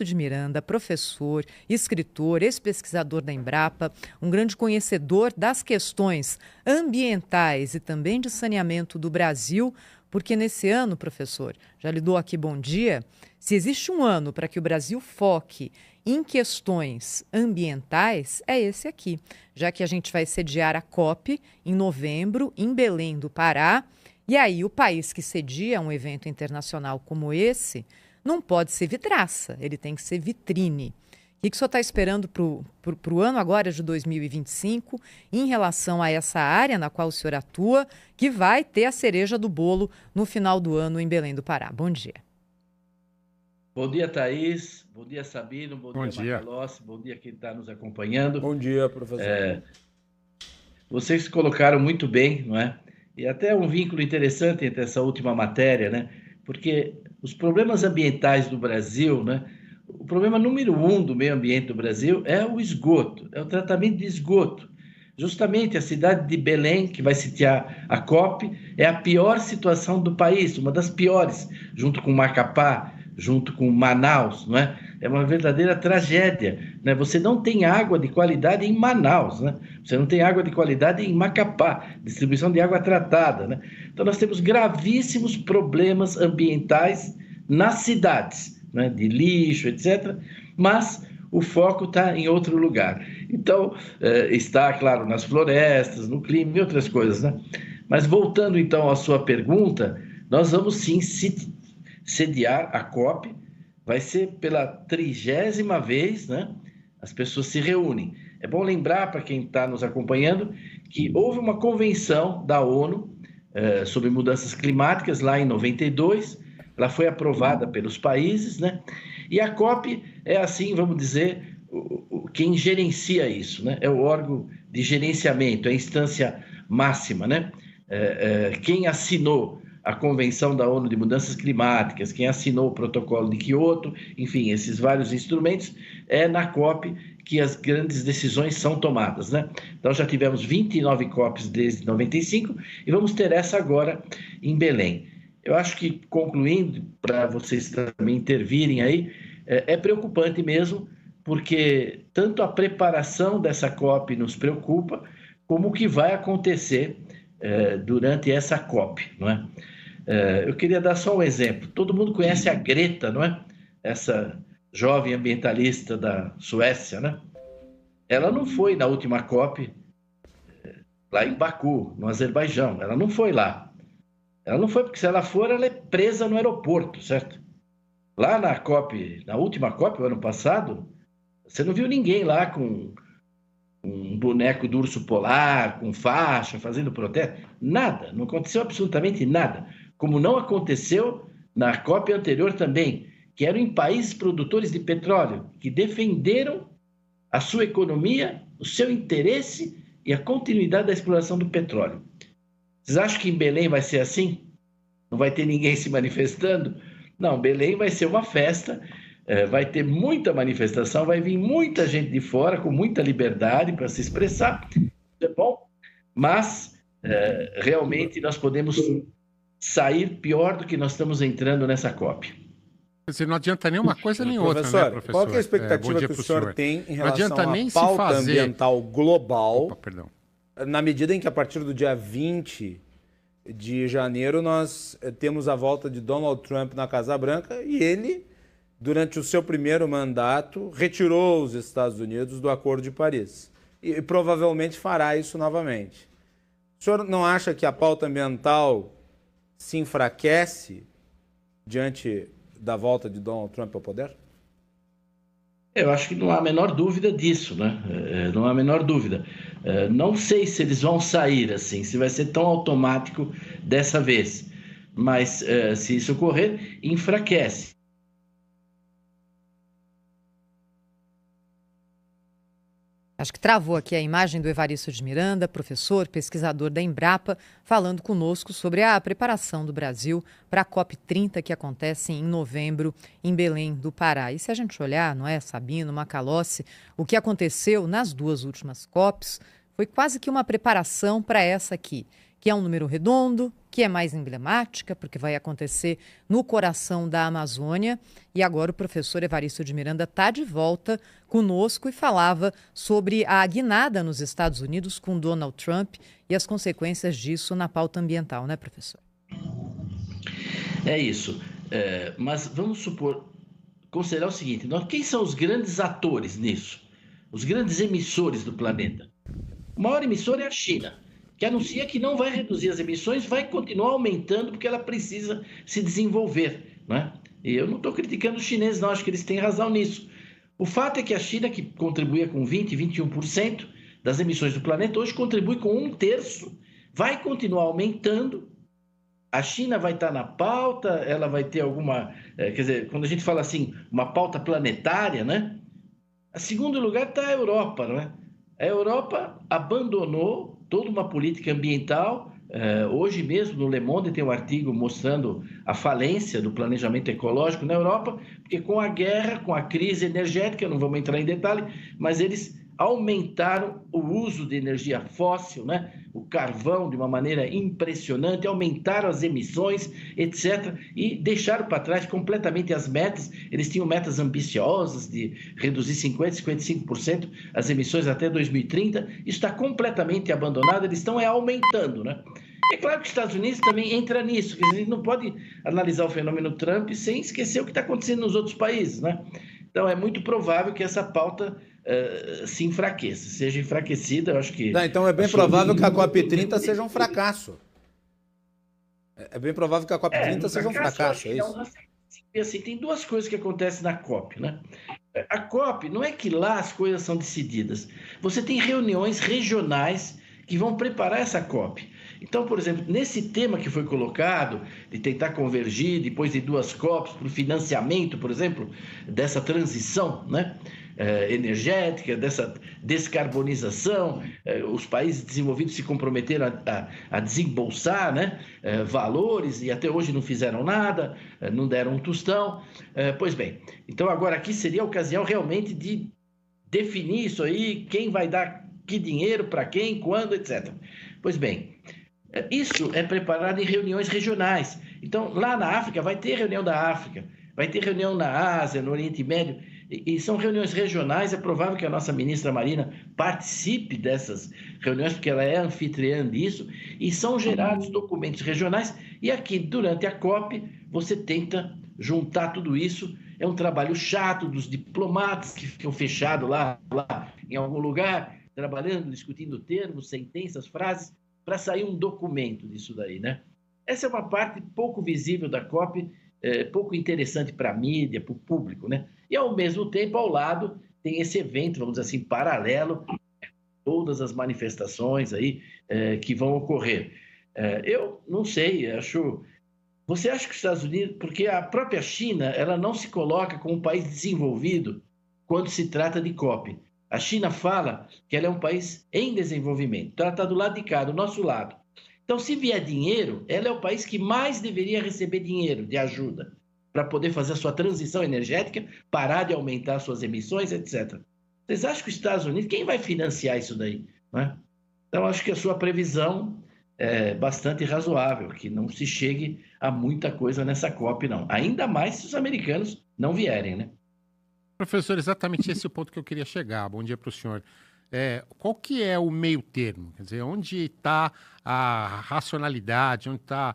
de Miranda, professor, escritor, ex-pesquisador da Embrapa, um grande conhecedor das questões ambientais e também de saneamento do Brasil, porque nesse ano, professor, já lhe dou aqui bom dia, se existe um ano para que o Brasil foque em questões ambientais, é esse aqui, já que a gente vai sediar a COP em novembro, em Belém do Pará, e aí o país que cedia um evento internacional como esse não pode ser vidraça, ele tem que ser vitrine. O que o senhor está esperando para o ano agora de 2025 em relação a essa área na qual o senhor atua, que vai ter a cereja do bolo no final do ano em Belém do Pará? Bom dia. Bom dia, Thaís. Bom dia, Sabino. Bom dia, Macalossi. Bom dia quem está nos acompanhando. Bom dia, professor. Vocês se colocaram muito bem, não é? E até um vínculo interessante entre essa última matéria, né? Porque os problemas ambientais do Brasil, né? O problema número 1 do meio ambiente do Brasil é o esgoto, é o tratamento de esgoto. Justamente a cidade de Belém, que vai sediar a COP, é a pior situação do país, uma das piores, junto com Macapá, junto com Manaus, não é? É uma verdadeira tragédia, né? Você não tem água de qualidade em Manaus, né? Você não tem água de qualidade em Macapá, distribuição de água tratada, né? Então nós temos gravíssimos problemas ambientais nas cidades, né? De lixo, etc. Mas o foco está em outro lugar. Então está, claro, nas florestas, no clima e outras coisas, né? Mas voltando então à sua pergunta, nós vamos sim sediar a COP. Vai ser pela 30ª vez, né? As pessoas se reúnem. É bom lembrar para quem está nos acompanhando que houve uma convenção da ONU sobre mudanças climáticas lá em 92. Ela foi aprovada pelos países, né? E a COP é assim, vamos dizer, quem gerencia isso, né? É o órgão de gerenciamento, é a instância máxima, né? Quem assinou a Convenção da ONU de Mudanças Climáticas, quem assinou o Protocolo de Quioto, enfim, esses vários instrumentos, é na COP que as grandes decisões são tomadas, né? Então já tivemos 29 COPs desde 95 e vamos ter essa agora em Belém. Eu acho que, concluindo, para vocês também intervirem aí, é preocupante mesmo, porque tanto a preparação dessa COP nos preocupa, como o que vai acontecer durante essa COP, não é? Eu queria dar só um exemplo. Todo mundo conhece a Greta, não é? Essa jovem ambientalista da Suécia, né? Ela não foi na última COP lá em Baku, no Azerbaijão. Ela não foi lá. Ela não foi porque se ela for, ela é presa no aeroporto, certo? Lá na COP, na última COP, o ano passado, você não viu ninguém lá com um boneco do urso polar, com faixa, fazendo protesto. Nada, não aconteceu absolutamente nada. Como não aconteceu na COP anterior também, que eram em países produtores de petróleo, que defenderam a sua economia, o seu interesse e a continuidade da exploração do petróleo. Vocês acham que em Belém vai ser assim? Não vai ter ninguém se manifestando? Não, Belém vai ser uma festa, vai ter muita manifestação, vai vir muita gente de fora com muita liberdade para se expressar. É bom, mas realmente nós podemos sair pior do que nós estamos entrando nessa COP. Não adianta nem uma coisa nem outra, professor, né, professor? Qual que é a expectativa que o senhor tem em relação à pauta ambiental global, na medida em que a partir do dia 20 de janeiro nós temos a volta de Donald Trump na Casa Branca e ele, durante o seu primeiro mandato, retirou os Estados Unidos do Acordo de Paris e provavelmente fará isso novamente. O senhor não acha que a pauta ambiental se enfraquece diante da volta de Donald Trump ao poder? Eu acho que não há a menor dúvida disso, né? Não há a menor dúvida. Não sei se eles vão sair assim, se vai ser tão automático dessa vez, mas se isso ocorrer, enfraquece. Acho que travou aqui a imagem do Evaristo de Miranda, professor, pesquisador da Embrapa, falando conosco sobre a preparação do Brasil para a COP30, que acontece em novembro em Belém do Pará. E se a gente olhar, não é, Sabino, Macalossi, o que aconteceu nas duas últimas COPs foi quase que uma preparação para essa aqui. que é um número redondo, que é mais emblemática, porque vai acontecer no coração da Amazônia. E agora o professor Evaristo de Miranda está de volta conosco e falava sobre a guinada nos Estados Unidos com Donald Trump e as consequências disso na pauta ambiental, né, professor? É isso. Mas vamos considerar o seguinte: quem são os grandes atores nisso? Os grandes emissores do planeta? O maior emissor é a China, que anuncia que não vai reduzir as emissões, vai continuar aumentando porque ela precisa se desenvolver, né? E eu não estou criticando os chineses, não, acho que eles têm razão nisso. O fato é que a China, que contribuía com 20%, 21% das emissões do planeta, hoje contribui com 1/3, vai continuar aumentando. A China vai estar na pauta, ela vai ter alguma... quer dizer, quando a gente fala assim, uma pauta planetária, né? Em segundo lugar está a Europa, não é? A Europa abandonou toda uma política ambiental. Hoje mesmo, no Le Monde, tem um artigo mostrando a falência do planejamento ecológico na Europa, porque com a guerra, com a crise energética, não vamos entrar em detalhe, mas eles aumentaram o uso de energia fóssil, né? O carvão de uma maneira impressionante, aumentaram as emissões, etc. E deixaram para trás completamente as metas. Eles tinham metas ambiciosas de reduzir 50%, 55% as emissões até 2030. Isso está completamente abandonado, eles estão aumentando, né? É claro que os Estados Unidos também entra nisso, a gente não pode analisar o fenômeno Trump sem esquecer o que está acontecendo nos outros países, né? Então, é muito provável que essa pauta se enfraqueça, seja enfraquecida, eu acho que... Então é bem provável que a COP30 seja um fracasso. É bem provável que a COP30 seja um fracasso, é isso? Assim, tem duas coisas que acontecem na COP, né? A COP, não é que lá as coisas são decididas. Você tem reuniões regionais que vão preparar essa COP. Então, por exemplo, nesse tema que foi colocado, de tentar convergir depois de 2 COPs para o financiamento, por exemplo, dessa transição, né? Energética, dessa descarbonização, os países desenvolvidos se comprometeram a desembolsar, né, valores e até hoje não fizeram nada, não deram um tostão. Pois bem, então agora aqui seria a ocasião realmente de definir isso aí, quem vai dar que dinheiro para quem, quando, etc. Pois bem, isso é preparado em reuniões regionais. Então, lá na África vai ter reunião da África, vai ter reunião na Ásia, no Oriente Médio, e são reuniões regionais. É provável que a nossa ministra Marina participe dessas reuniões, porque ela é anfitriã disso, e são gerados documentos regionais, e aqui, durante a COP, você tenta juntar tudo isso. É um trabalho chato dos diplomatas que ficam fechados lá em algum lugar, trabalhando, discutindo termos, sentenças, frases, para sair um documento disso daí, né? Essa é uma parte pouco visível da COP, pouco interessante para a mídia, para o público, né? E, ao mesmo tempo, ao lado, tem esse evento, vamos dizer assim, paralelo, todas as manifestações aí que vão ocorrer. Eu não sei, acho... Você acha que os Estados Unidos... Porque a própria China, ela não se coloca como um país desenvolvido quando se trata de COP. A China fala que ela é um país em desenvolvimento. Então, ela está do lado de cá, do nosso lado. Então, se vier dinheiro, ela é o país que mais deveria receber dinheiro de ajuda para poder fazer a sua transição energética, parar de aumentar suas emissões, etc. Vocês acham que os Estados Unidos... Quem vai financiar isso daí? Né? Então, acho que a sua previsão é bastante razoável, que não se chegue a muita coisa nessa COP, não. Ainda mais se os americanos não vierem, né? Professor, exatamente esse é o ponto que eu queria chegar. Bom dia para o senhor. Qual que é o meio termo? Quer dizer, onde está a racionalidade, onde está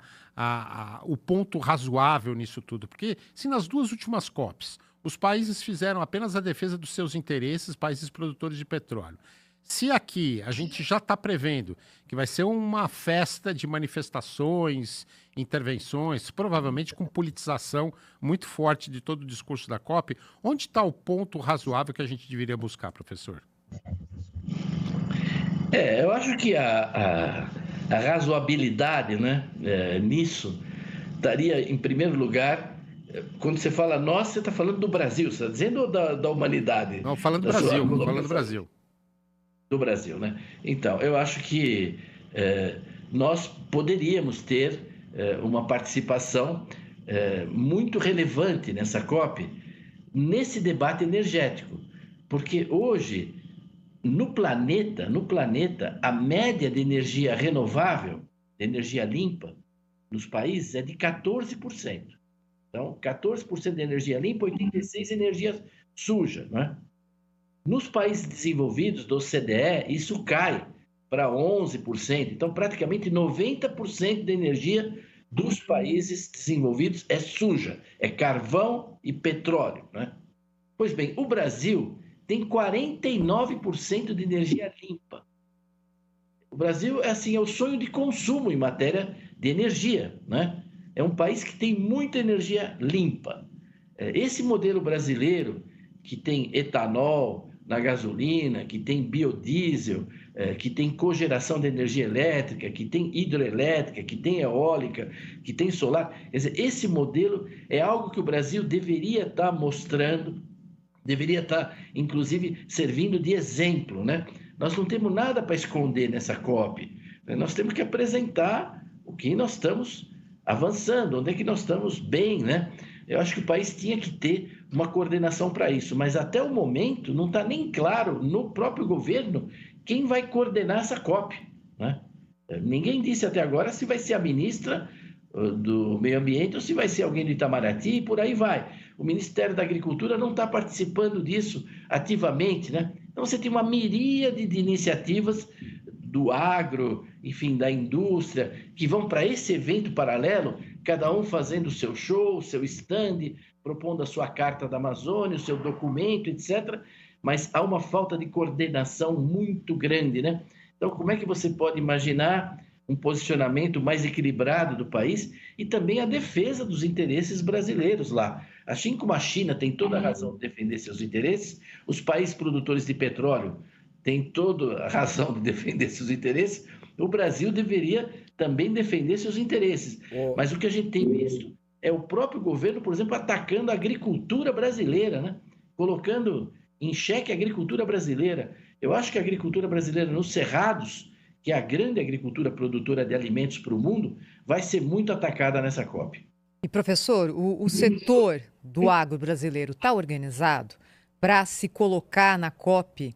o ponto razoável nisso tudo? Porque se nas 2 últimas COPs os países fizeram apenas a defesa dos seus interesses, países produtores de petróleo, se aqui a gente já está prevendo que vai ser uma festa de manifestações, intervenções, provavelmente com politização muito forte de todo o discurso da COP, onde está o ponto razoável que a gente deveria buscar, professor? Eu acho que a razoabilidade, né, nisso estaria, em primeiro lugar, quando você fala nós, você está falando do Brasil, você está dizendo ou da humanidade? Não, falando do Brasil, falando do Brasil. Do Brasil, né? Então, eu acho que nós poderíamos ter uma participação muito relevante nessa COP, nesse debate energético, porque hoje, no planeta, a média de energia renovável, de energia limpa nos países é de 14%. Então, 14% de energia limpa, 86% de energia suja, né? Nos países desenvolvidos, do OCDE, isso cai para 11%. Então, praticamente 90% da energia dos países desenvolvidos é suja, é carvão e petróleo, né? Pois bem, o Brasil tem 49% de energia limpa. O Brasil é o sonho de consumo em matéria de energia, né? É um país que tem muita energia limpa. Esse modelo brasileiro, que tem etanol na gasolina, que tem biodiesel, que tem cogeração de energia elétrica, que tem hidroelétrica, que tem eólica, que tem solar. Quer dizer, esse modelo é algo que o Brasil deveria estar mostrando, deveria estar, inclusive, servindo de exemplo, né? Nós não temos nada para esconder nessa COP. Nós temos que apresentar o que nós estamos avançando, onde é que nós estamos bem, né? Eu acho que o país tinha que ter uma coordenação para isso, mas até o momento não está nem claro no próprio governo quem vai coordenar essa COP, né? Ninguém disse até agora se vai ser a ministra do Meio Ambiente ou se vai ser alguém do Itamaraty e por aí vai. O Ministério da Agricultura não está participando disso ativamente, né? Então você tem uma miríade de iniciativas do agro, enfim, da indústria, que vão para esse evento paralelo, cada um fazendo o seu show, o seu stand, propondo a sua carta da Amazônia, o seu documento, etc. Mas há uma falta de coordenação muito grande, né? Então, como é que você pode imaginar um posicionamento mais equilibrado do país e também a defesa dos interesses brasileiros lá? Assim como a China tem toda a razão de defender seus interesses, os países produtores de petróleo têm toda a razão de defender seus interesses, o Brasil deveria também defender seus interesses. Mas o que a gente tem visto é o próprio governo, por exemplo, atacando a agricultura brasileira, né? Colocando em xeque a agricultura brasileira. Eu acho que a agricultura brasileira nos cerrados, que é a grande agricultura produtora de alimentos para o mundo, vai ser muito atacada nessa COP. E, professor, o setor do agro brasileiro está organizado para se colocar na COP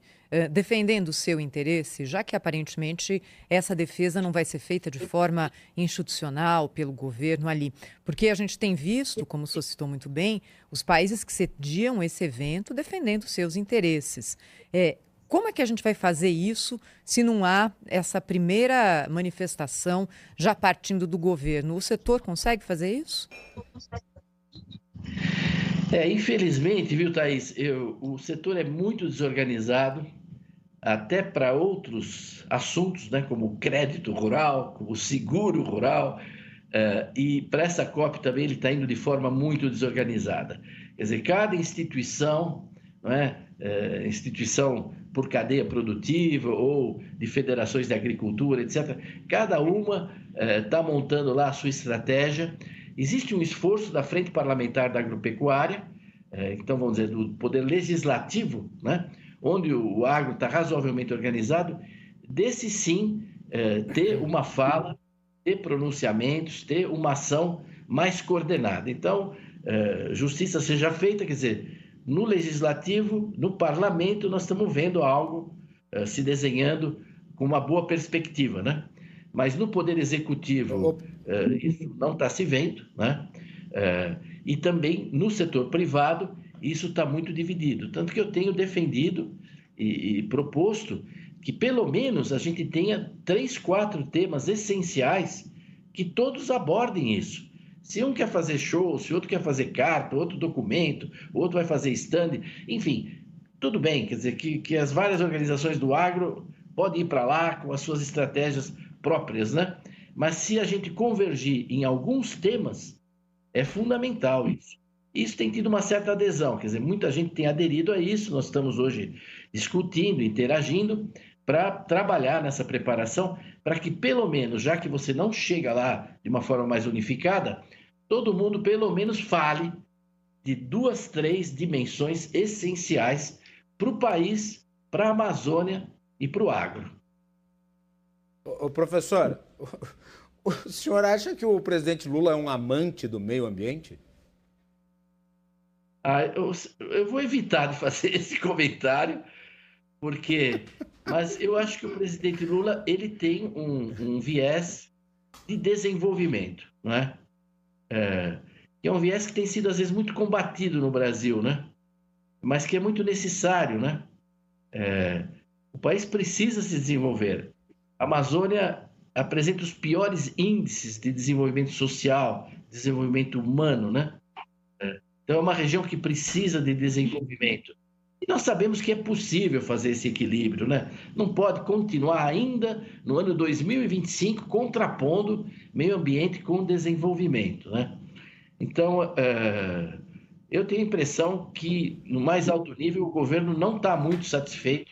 defendendo o seu interesse, já que aparentemente essa defesa não vai ser feita de forma institucional pelo governo ali? Porque a gente tem visto, como o senhor citou muito bem, os países que sediam esse evento defendendo os seus interesses. Como é que a gente vai fazer isso se não há essa primeira manifestação já partindo do governo? O setor consegue fazer isso? Infelizmente, viu, Thaís, o setor é muito desorganizado, até para outros assuntos, né, como o crédito rural, como o seguro rural, e para essa COP também ele está indo de forma muito desorganizada. Quer dizer, cada instituição, não é, instituição por cadeia produtiva ou de federações de agricultura, etc., cada uma está montando lá a sua estratégia. Existe um esforço da Frente Parlamentar da Agropecuária, então vamos dizer, do Poder Legislativo, né, onde o agro está razoavelmente organizado, desse sim ter uma fala, ter pronunciamentos, ter uma ação mais coordenada. Então, justiça seja feita, quer dizer, no Legislativo, no Parlamento, nós estamos vendo algo se desenhando com uma boa perspectiva, né? Mas no Poder Executivo, isso não está se vendo, né? E também no setor privado, isso está muito dividido. Tanto que eu tenho defendido e proposto que pelo menos a gente tenha 3, 4 temas essenciais que todos abordem isso. Se um quer fazer show, se outro quer fazer carta, outro documento, outro vai fazer stand, enfim, tudo bem, quer dizer, que as várias organizações do agro podem ir para lá com as suas estratégias próprias, né? Mas se a gente convergir em alguns temas, é fundamental isso. Isso tem tido uma certa adesão, quer dizer, muita gente tem aderido a isso, nós estamos hoje discutindo, interagindo, para trabalhar nessa preparação, para que pelo menos, já que você não chega lá de uma forma mais unificada, todo mundo pelo menos fale de 2, 3 dimensões essenciais para o país, para a Amazônia e para o agro. Professor, o senhor acha que o presidente Lula é um amante do meio ambiente? Eu vou evitar de fazer esse comentário, mas eu acho que o presidente Lula ele tem um viés de desenvolvimento, não é? Que é um viés que tem sido, às vezes, muito combatido no Brasil, né? Mas que é muito necessário, né? O país precisa se desenvolver. A Amazônia apresenta os piores índices de desenvolvimento social, desenvolvimento humano, né? Então, é uma região que precisa de desenvolvimento. E nós sabemos que é possível fazer esse equilíbrio, né? Não pode continuar ainda no ano 2025 contrapondo meio ambiente com desenvolvimento, né? Então, eu tenho a impressão que, no mais alto nível, o governo não está muito satisfeito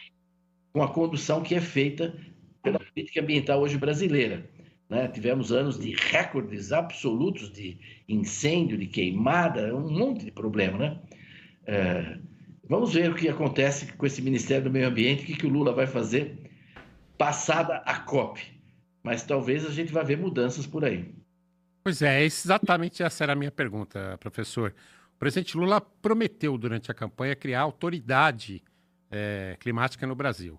com a condução que é feita pela política ambiental hoje brasileira, né? Tivemos anos de recordes absolutos de incêndio, de queimada, um monte de problema, né? Vamos ver o que acontece com esse Ministério do Meio Ambiente, o que o Lula vai fazer passada a COP. Mas talvez a gente vá ver mudanças por aí. Pois é, exatamente essa era a minha pergunta, professor. O presidente Lula prometeu durante a campanha criar autoridade climática no Brasil.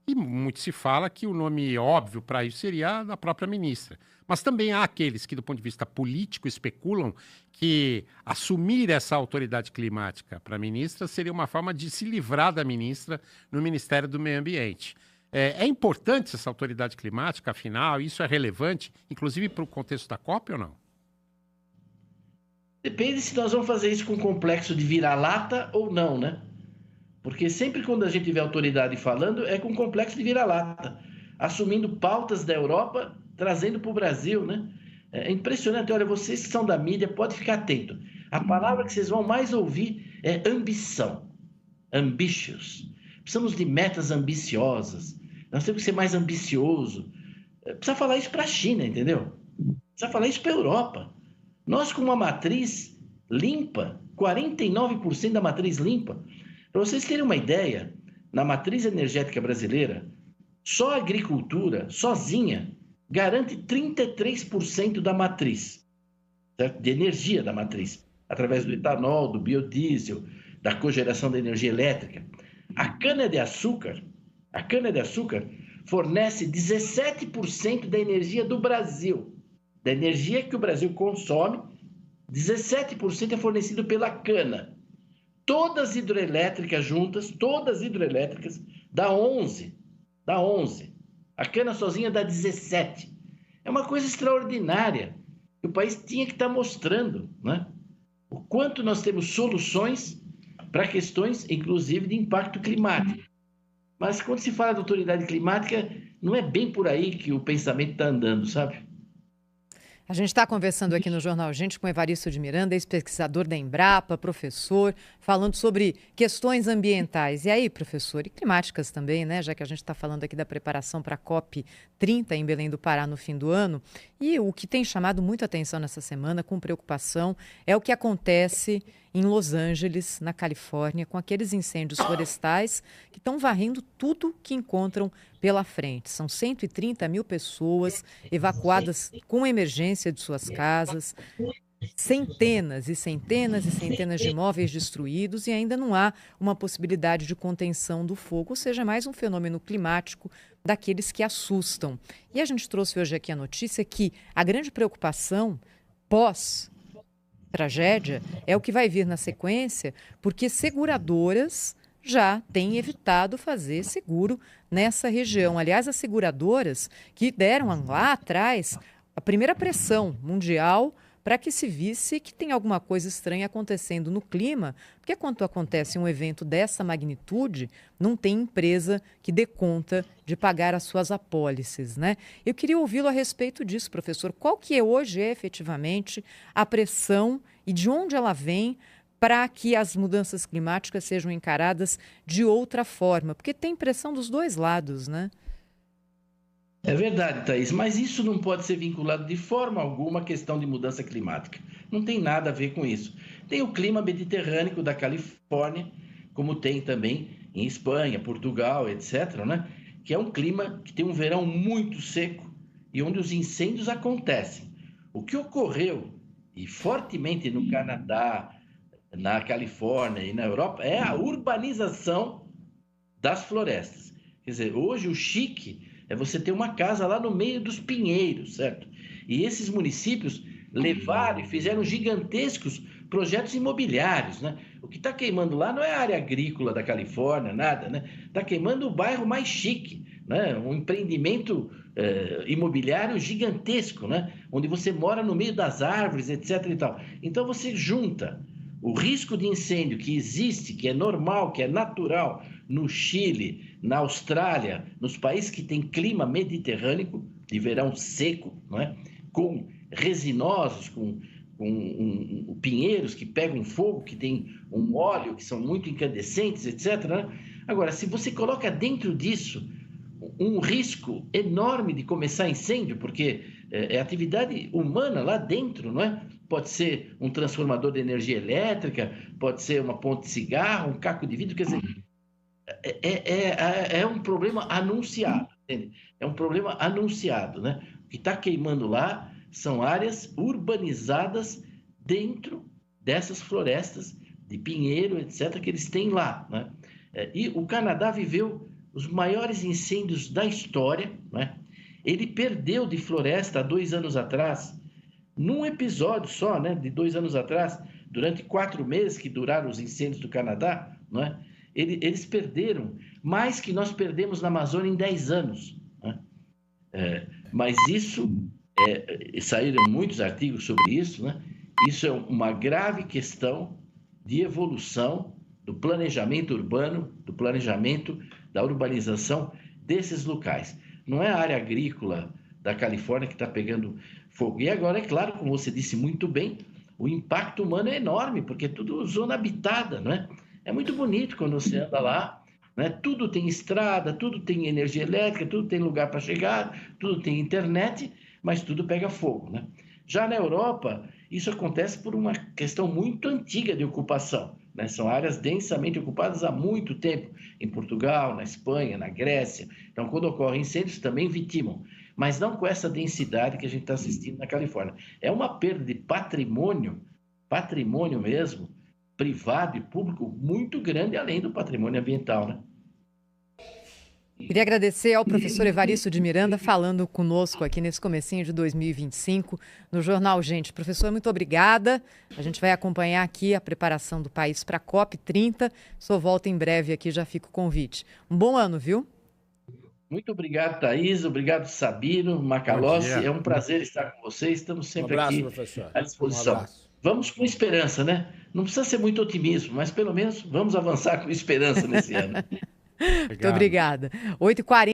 E muito se fala que o nome óbvio para isso seria da própria ministra. Mas também há aqueles que, do ponto de vista político, especulam que assumir essa autoridade climática para a ministra seria uma forma de se livrar da ministra no Ministério do Meio Ambiente. É importante essa autoridade climática, afinal, isso é relevante, inclusive para o contexto da COP ou não? Depende se nós vamos fazer isso com complexo de vira-lata ou não, né? Porque sempre quando a gente tiver autoridade falando, é com complexo de vira-lata, assumindo pautas da Europa, trazendo para o Brasil, né? É impressionante. Olha, vocês que são da mídia, podem ficar atento. A palavra que vocês vão mais ouvir é ambição. Ambitious. Precisamos de metas ambiciosas. Nós temos que ser mais ambicioso. Precisa falar isso para a China, entendeu? Precisa falar isso para a Europa. Nós com uma matriz limpa, 49% da matriz limpa. Para vocês terem uma ideia, na matriz energética brasileira, só a agricultura, sozinha, garante 33% da matriz, certo? De energia da matriz, através do etanol, do biodiesel, da cogeração da energia elétrica. A cana-de-açúcar fornece 17% da energia do Brasil. Da energia que o Brasil consome, 17% é fornecido pela cana. Todas as hidrelétricas juntas, dá 11. A cana sozinha dá 17. É uma coisa extraordinária. O país tinha que estar mostrando, né? O quanto nós temos soluções para questões, inclusive, de impacto climático. Mas quando se fala de autoridade climática, não é bem por aí que o pensamento está andando, sabe? A gente está conversando aqui no Jornal Gente com Evaristo de Miranda, ex-pesquisador da Embrapa, professor, falando sobre questões ambientais. E aí, professor, e climáticas também, né? Já que a gente está falando aqui da preparação para a COP30 em Belém do Pará no fim do ano. E o que tem chamado muita atenção nessa semana, com preocupação, é o que acontece em Los Angeles, na Califórnia, com aqueles incêndios florestais que estão varrendo tudo que encontram pela frente. São 130 mil pessoas evacuadas com emergência de suas casas, centenas e centenas e centenas de imóveis destruídos e ainda não há uma possibilidade de contenção do fogo, ou seja, mais um fenômeno climático daqueles que assustam. E a gente trouxe hoje aqui a notícia que a grande preocupação pós-tragédia é o que vai vir na sequência, porque seguradoras já têm evitado fazer seguro nessa região. Aliás, as seguradoras que deram lá atrás a primeira pressão mundial para que se visse que tem alguma coisa estranha acontecendo no clima, porque quando acontece um evento dessa magnitude, não tem empresa que dê conta de pagar as suas apólices, né? Eu queria ouvi-lo a respeito disso, professor. Qual que hoje efetivamente a pressão e de onde ela vem para que as mudanças climáticas sejam encaradas de outra forma? Porque tem pressão dos dois lados, né? É verdade, Thaís, mas isso não pode ser vinculado de forma alguma à questão de mudança climática. Não tem nada a ver com isso. Tem o clima mediterrâneo da Califórnia, como tem também em Espanha, Portugal, etc., né? Que é um clima que tem um verão muito seco e onde os incêndios acontecem. O que ocorreu, e fortemente no Canadá, na Califórnia e na Europa, é a urbanização das florestas. Quer dizer, hoje o chique é você ter uma casa lá no meio dos pinheiros, certo? E esses municípios levaram e fizeram gigantescos projetos imobiliários, né? O que está queimando lá não é a área agrícola da Califórnia, nada, né? Está queimando o bairro mais chique, né? Um empreendimento imobiliário gigantesco, né? Onde você mora no meio das árvores, etc. e tal. Então você junta o risco de incêndio que existe, que é normal, que é natural no Chile, na Austrália, nos países que têm clima mediterrâneo, de verão seco, não é? Com resinosos, com pinheiros que pegam fogo, que tem um óleo, que são muito incandescentes, etc. Né? Agora, se você coloca dentro disso um risco enorme de começar incêndio, porque é atividade humana lá dentro, não é? Pode ser um transformador de energia elétrica, pode ser uma ponte de cigarro, um caco de vidro, quer dizer, é um problema anunciado, entende? É um problema anunciado, né? O que está queimando lá são áreas urbanizadas dentro dessas florestas de pinheiro, etc., que eles têm lá, né? E o Canadá viveu os maiores incêndios da história, né? Ele perdeu de floresta há 2 anos atrás, num episódio só, né, de 2 anos atrás, durante 4 meses que duraram os incêndios do Canadá, né? Eles perderam mais que nós perdemos na Amazônia em 10 anos. Né? Mas isso, saíram muitos artigos sobre isso, né? Isso é uma grave questão de evolução do planejamento urbano, do planejamento da urbanização desses locais. Não é a área agrícola da Califórnia que está pegando fogo. E agora, é claro, como você disse muito bem, o impacto humano é enorme, porque é tudo zona habitada, não é? É muito bonito quando você anda lá, né? Tudo tem estrada, tudo tem energia elétrica, tudo tem lugar para chegar, tudo tem internet, mas tudo pega fogo, né? Já na Europa, isso acontece por uma questão muito antiga de ocupação, né? São áreas densamente ocupadas há muito tempo, em Portugal, na Espanha, na Grécia. Então, quando ocorrem incêndios, também vitimam, mas não com essa densidade que a gente está assistindo na Califórnia. É uma perda de patrimônio mesmo, privado e público, muito grande, além do patrimônio ambiental, né? Queria agradecer ao professor Evaristo de Miranda falando conosco aqui nesse comecinho de 2025 no Jornal Gente. Professor, muito obrigada. A gente vai acompanhar aqui a preparação do país para a COP30. Só volta em breve aqui, já fica o convite. Um bom ano, viu? Muito obrigado, Thaís. Obrigado, Sabino, Macalossi. É um prazer estar com vocês. Estamos sempre aqui à disposição. Vamos com esperança, né? Não precisa ser muito otimismo, mas pelo menos vamos avançar com esperança nesse ano. Muito obrigada. 8h40.